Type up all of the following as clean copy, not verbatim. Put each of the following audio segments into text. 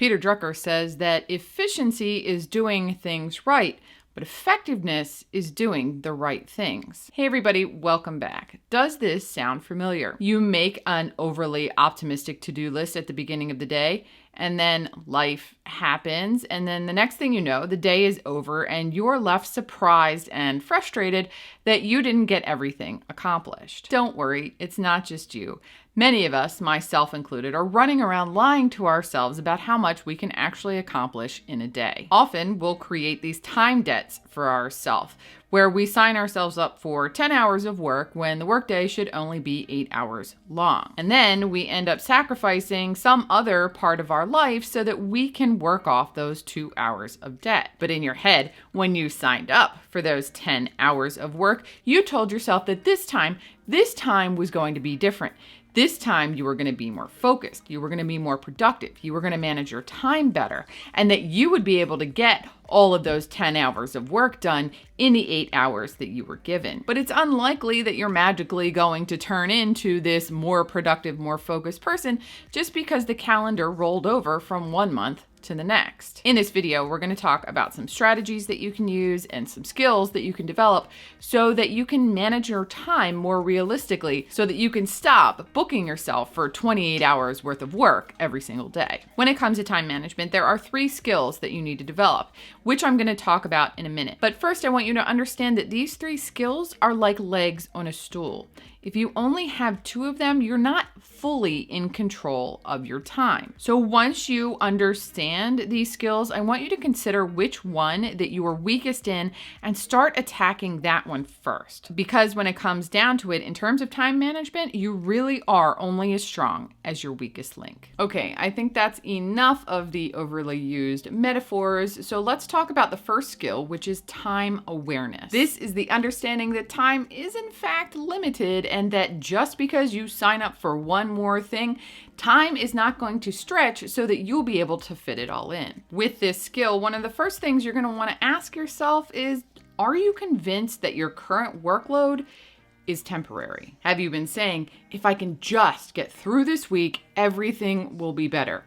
Peter Drucker says that efficiency is doing things right, but effectiveness is doing the right things. Hey everybody, welcome back. Does this sound familiar? You make an overly optimistic to-do list at the beginning of the day, and then life happens, and then the next thing you know, the day is over and you're left surprised and frustrated that you didn't get everything accomplished. Don't worry, it's not just you. Many of us, myself included, are running around lying to ourselves about how much we can actually accomplish in a day. Often, we'll create these time debts for ourselves, where we sign ourselves up for 10 hours of work when the workday should only be 8 hours long. And then we end up sacrificing some other part of our life so that we can work off those 2 hours of debt. But in your head, when you signed up for those 10 hours of work, you told yourself that this time was going to be different. This time you were going to be more focused, you were going to be more productive, you were going to manage your time better, and that you would be able to get all of those 10 hours of work done in the 8 hours that you were given. But it's unlikely that you're magically going to turn into this more productive, more focused person just because the calendar rolled over from one month to the next. In this video, we're going to talk about some strategies that you can use and some skills that you can develop so that you can manage your time more realistically, so that you can stop booking yourself for 28 hours worth of work every single day. When it comes to time management, there are 3 skills that you need to develop, which I'm going to talk about in a minute. But first, I want you to understand that these 3 skills are like legs on a stool. If you only have 2 of them, you're not fully in control of your time. So once you understand these skills, I want you to consider which one that you are weakest in and start attacking that one first. Because when it comes down to it, in terms of time management, you really are only as strong as your weakest link. Okay, I think that's enough of the overly used metaphors. So let's talk about the first skill, which is time awareness. This is the understanding that time is in fact limited, and that just because you sign up for one more thing, time is not going to stretch so that you'll be able to fit it all in. With this skill, one of the first things you're going to want to ask yourself is, are you convinced that your current workload is temporary? Have you been saying, if I can just get through this week, everything will be better?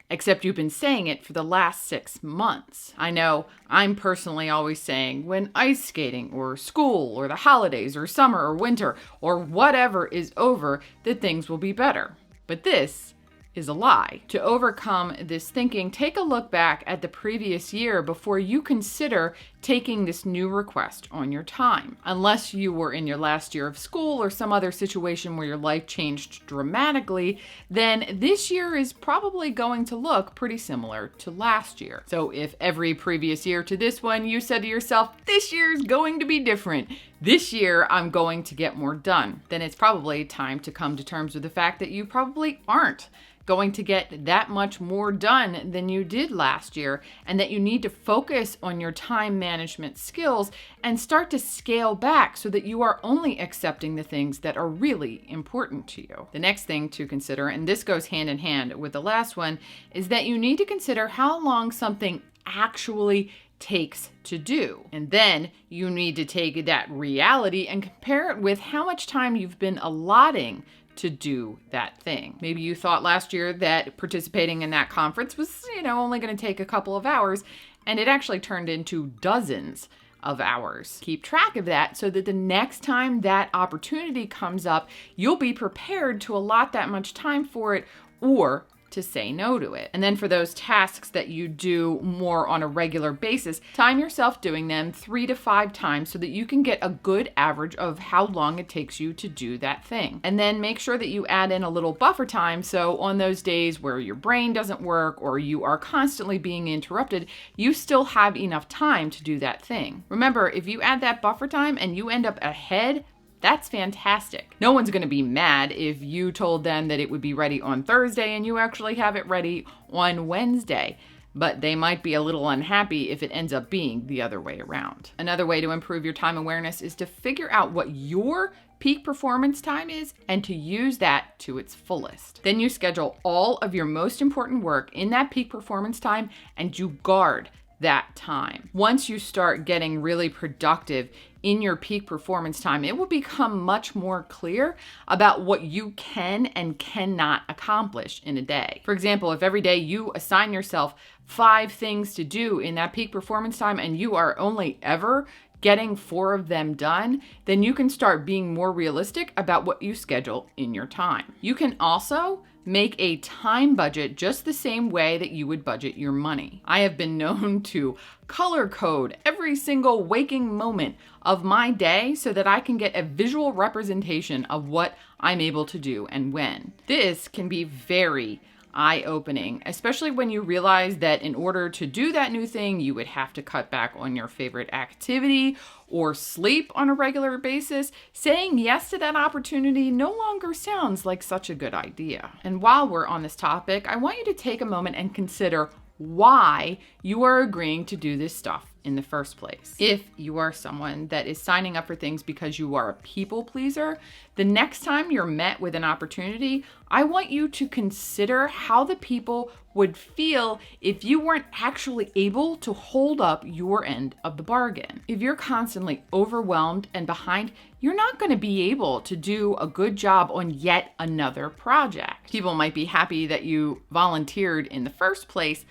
Except you've been saying it for the last 6 months. I know I'm personally always saying when ice skating or school or the holidays or summer or winter or whatever is over that things will be better. But this is a lie. To overcome this thinking, take a look back at the previous year before you consider taking this new request on your time. Unless you were in your last year of school or some other situation where your life changed dramatically, then this year is probably going to look pretty similar to last year. So if every previous year to this one, you said to yourself, this year is going to be different, this year I'm going to get more done, then it's probably time to come to terms with the fact that you probably aren't going to get that much more done than you did last year, and that you need to focus on your time management skills and start to scale back so that you are only accepting the things that are really important to you. The next thing to consider, and this goes hand in hand with the last one, is that you need to consider how long something actually takes to do. And then you need to take that reality and compare it with how much time you've been allotting to do that thing. Maybe you thought last year that participating in that conference was, only going to take a couple of hours, and it actually turned into dozens of hours. Keep track of that so that the next time that opportunity comes up, you'll be prepared to allot that much time for it or to say no to it. And then for those tasks that you do more on a regular basis, time yourself doing them 3 to 5 times so that you can get a good average of how long it takes you to do that thing. And then make sure that you add in a little buffer time so on those days where your brain doesn't work or you are constantly being interrupted, you still have enough time to do that thing. Remember, if you add that buffer time and you end up ahead, that's fantastic. No one's going to be mad if you told them that it would be ready on Thursday and you actually have it ready on Wednesday. But they might be a little unhappy if it ends up being the other way around. Another way to improve your time awareness is to figure out what your peak performance time is and to use that to its fullest. Then you schedule all of your most important work in that peak performance time and you guard that time. Once you start getting really productive in your peak performance time, it will become much more clear about what you can and cannot accomplish in a day. For example, if every day you assign yourself 5 things to do in that peak performance time and you are only ever getting 4 of them done, then you can start being more realistic about what you schedule in your time. You can also make a time budget just the same way that you would budget your money. I have been known to color code every single waking moment of my day so that I can get a visual representation of what I'm able to do and when. This can be very eye-opening, especially when you realize that in order to do that new thing, you would have to cut back on your favorite activity or sleep on a regular basis. Saying yes to that opportunity no longer sounds like such a good idea. And while we're on this topic, I want you to take a moment and consider why you are agreeing to do this stuff in the first place. If you are someone that is signing up for things because you are a people pleaser, the next time you're met with an opportunity, I want you to consider how the people would feel if you weren't actually able to hold up your end of the bargain. If you're constantly overwhelmed and behind, you're not going to be able to do a good job on yet another project. People might be happy that you volunteered in the first place,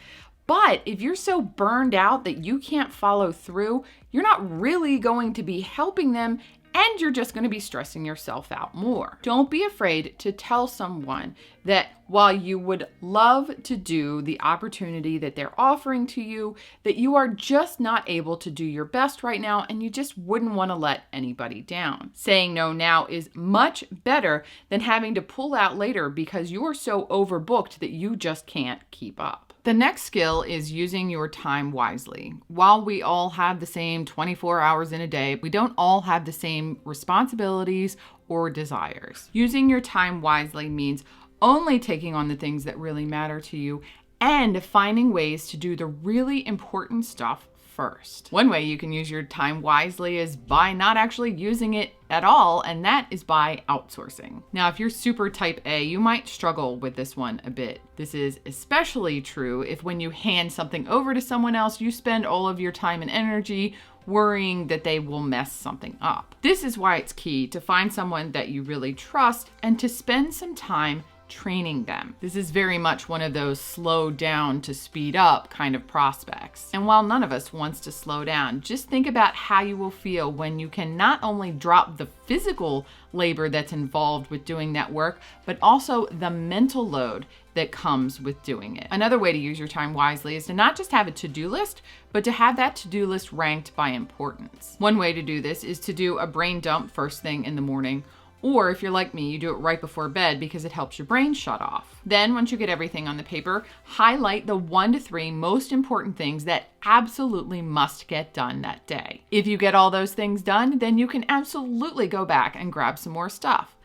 but if you're so burned out that you can't follow through, you're not really going to be helping them, and you're just going to be stressing yourself out more. Don't be afraid to tell someone that while you would love to do the opportunity that they're offering to you, that you are just not able to do your best right now, and you just wouldn't want to let anybody down. Saying no now is much better than having to pull out later because you are so overbooked that you just can't keep up. The next skill is using your time wisely. While we all have the same 24 hours in a day, we don't all have the same responsibilities or desires. Using your time wisely means only taking on the things that really matter to you and finding ways to do the really important stuff first. One way you can use your time wisely is by not actually using it at all, and that is by outsourcing. Now, if you're super type A, you might struggle with this one a bit. This is especially true if when you hand something over to someone else, you spend all of your time and energy worrying that they will mess something up. This is why it's key to find someone that you really trust and to spend some time training them. This is very much one of those slow down to speed up kind of prospects. And while none of us wants to slow down, just think about how you will feel when you can not only drop the physical labor that's involved with doing that work, but also the mental load that comes with doing it. Another way to use your time wisely is to not just have a to-do list, but to have that to-do list ranked by importance. One way to do this is to do a brain dump first thing in the morning. Or if you're like me, you do it right before bed because it helps your brain shut off. Then once you get everything on the paper, highlight the 1 to 3 most important things that absolutely must get done that day. If you get all those things done, then you can absolutely go back and grab some more stuff.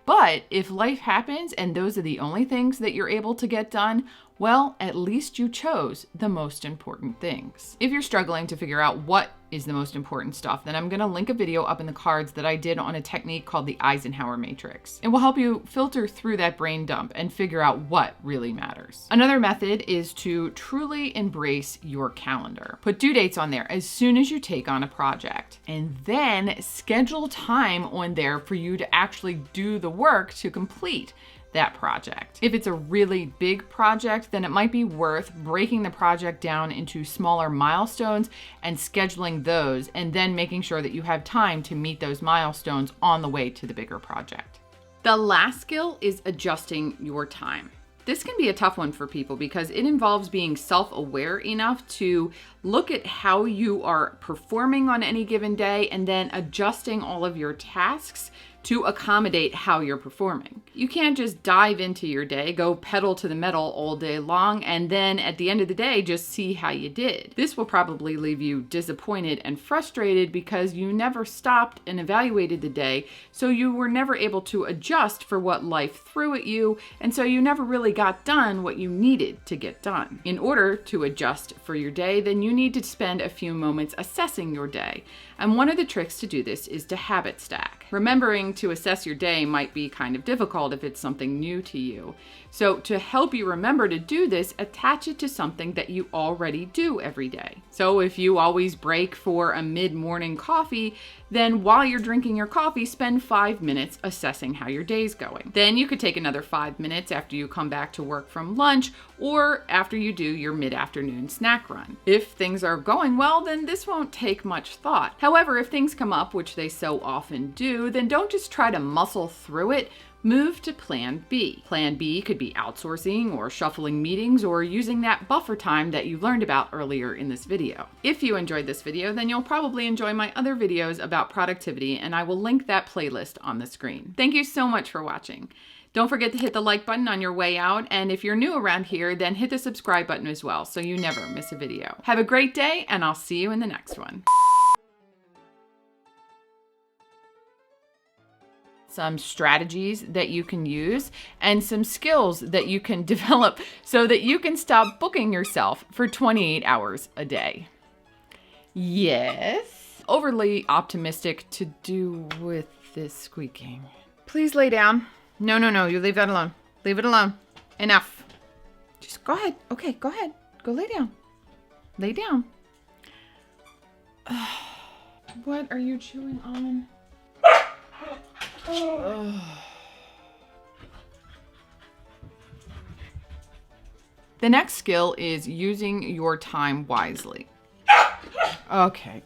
But if life happens and those are the only things that you're able to get done, well, at least you chose the most important things. If you're struggling to figure out what is the most important stuff, then I'm going to link a video up in the cards that I did on a technique called the Eisenhower Matrix. It will help you filter through that brain dump and figure out what really matters. Another method is to truly embrace your calendar. Put due dates on there as soon as you take on a project, and then schedule time on there for you to actually do the work to complete that project. If it's a really big project, then it might be worth breaking the project down into smaller milestones and scheduling those, and then making sure that you have time to meet those milestones on the way to the bigger project. The last skill is adjusting your time. This can be a tough one for people because it involves being self-aware enough to look at how you are performing on any given day and then adjusting all of your tasks to accommodate how you're performing. You can't just dive into your day, go pedal to the metal all day long, and then at the end of the day, just see how you did. This will probably leave you disappointed and frustrated because you never stopped and evaluated the day, so you were never able to adjust for what life threw at you, and so you never really got done what you needed to get done. In order to adjust for your day, then you need to spend a few moments assessing your day. And one of the tricks to do this is to habit stack. Remembering to assess your day might be kind of difficult if it's something new to you. So to help you remember to do this, attach it to something that you already do every day. So if you always break for a mid-morning coffee, then while you're drinking your coffee, spend 5 minutes assessing how your day's going. Then you could take another 5 minutes after you come back to work from lunch or after you do your mid-afternoon snack run. If things are going well, then this won't take much thought. However, if things come up, which they so often do, then don't just try to muscle through it. Move to Plan B. Plan B could be outsourcing or shuffling meetings or using that buffer time that you learned about earlier in this video. If you enjoyed this video, then you'll probably enjoy my other videos about productivity, and I will link that playlist on the screen. Thank you so much for watching. Don't forget to hit the like button on your way out, and if you're new around here, then hit the subscribe button as well so you never miss a video. Have a great day, and I'll see you in the next one. Some strategies that you can use and some skills that you can develop so that you can stop booking yourself for 28 hours a day. Yes. Overly optimistic to do with this squeaking. Please lay down. No, you leave that alone. Leave it alone. Enough. Just go ahead. Okay, go ahead. Go lay down. Lay down. What are you chewing on? The next skill is using your time wisely. Okay.